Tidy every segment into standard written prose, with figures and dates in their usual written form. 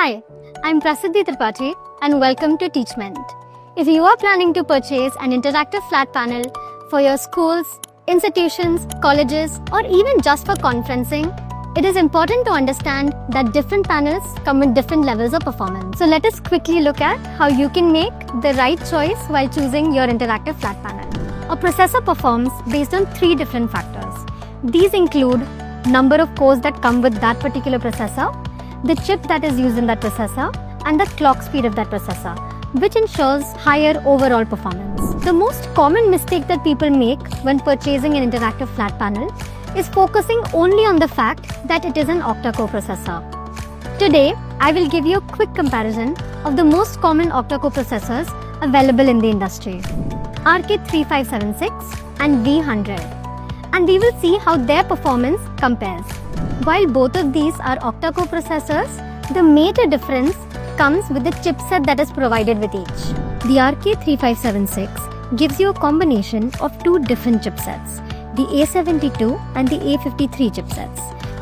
Hi, I'm Prasiddhi Tripathi and welcome to Teachment. If you are planning to purchase an interactive flat panel for your schools, institutions, colleges, or even just for conferencing, it is important to understand that different panels come with different levels of performance. So let us quickly look at how you can make the right choice while choosing your interactive flat panel. A processor performs based on three different factors. These include number of cores that come with that particular processor, the chip that is used in that processor, and the clock speed of that processor, which ensures higher overall performance. The most common mistake that people make when purchasing an interactive flat panel is focusing only on the fact that it is an octa-core processor. Today, I will give you a quick comparison of the most common octa-core processors available in the industry, RK3576 and V100. And we will see how their performance compares. While both of these are octa-core processors, the major difference comes with the chipset that is provided with each. The RK3576 gives you a combination of two different chipsets, the A72 and the A53 chipsets,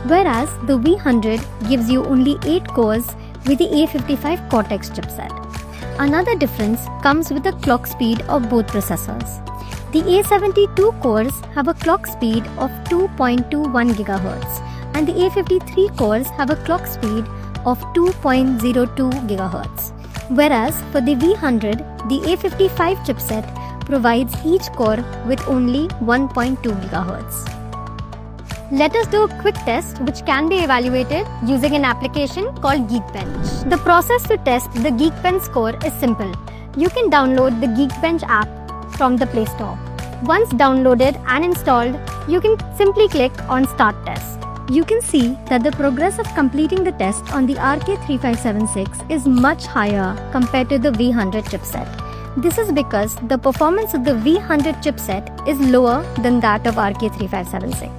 whereas the V100 gives you only 8 cores with the A55 Cortex chipset. Another difference comes with the clock speed of both processors. The A72 cores have a clock speed of 2.21 GHz and the A53 cores have a clock speed of 2.02 GHz. Whereas for the V100, the A55 chipset provides each core with only 1.2 GHz. Let us do a quick test which can be evaluated using an application called Geekbench. The process to test the Geekbench score is simple. You can download the Geekbench app from the Play Store. Once downloaded and installed, you can simply click on Start Test. You can see that the progress of completing the test on the RK3576 is much higher compared to the V100 chipset. This is because the performance of the V100 chipset is lower than that of RK3576.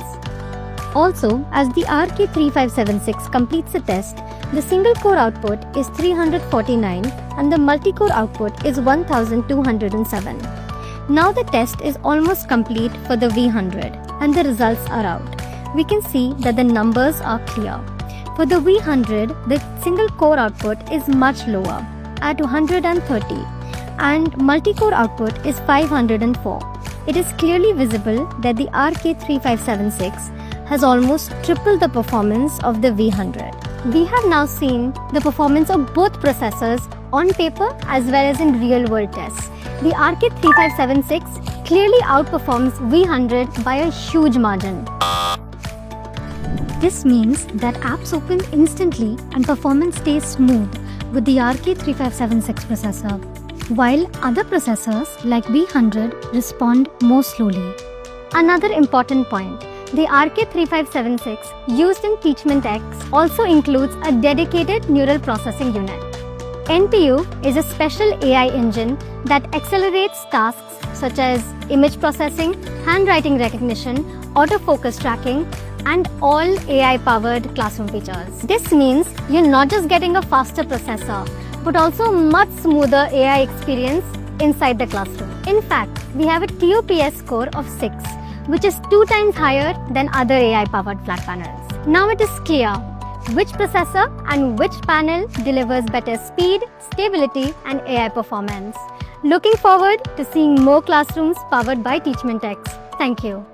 Also, as the RK3576 completes the test, the single core output is 349 and the multi-core output is 1207. Now the test is almost complete for the V100 and the results are out. We can see that the numbers are clear. For the V100, the single core output is much lower at 130 and multi-core output is 504. It is clearly visible that the RK3576 has almost triple the performance of the V100. We have now seen the performance of both processors on paper as well as in real-world tests. The RK3576 clearly outperforms V100 by a huge margin. This means that apps open instantly and performance stays smooth with the RK3576 processor, while other processors like V100 respond more slowly. Another important point, the RK3576 used in TeachmentX also includes a dedicated neural processing unit. NPU is a special AI engine that accelerates tasks such as image processing, handwriting recognition, autofocus tracking, and all AI-powered classroom features. This means you're not just getting a faster processor, but also a much smoother AI experience inside the classroom. In fact, we have a TOPS score of 6, which is 2 times higher than other AI-powered flat panels. Now it is clear which processor and which panel delivers better speed, stability, and AI performance. Looking forward to seeing more classrooms powered by TeachmentX. Thank you.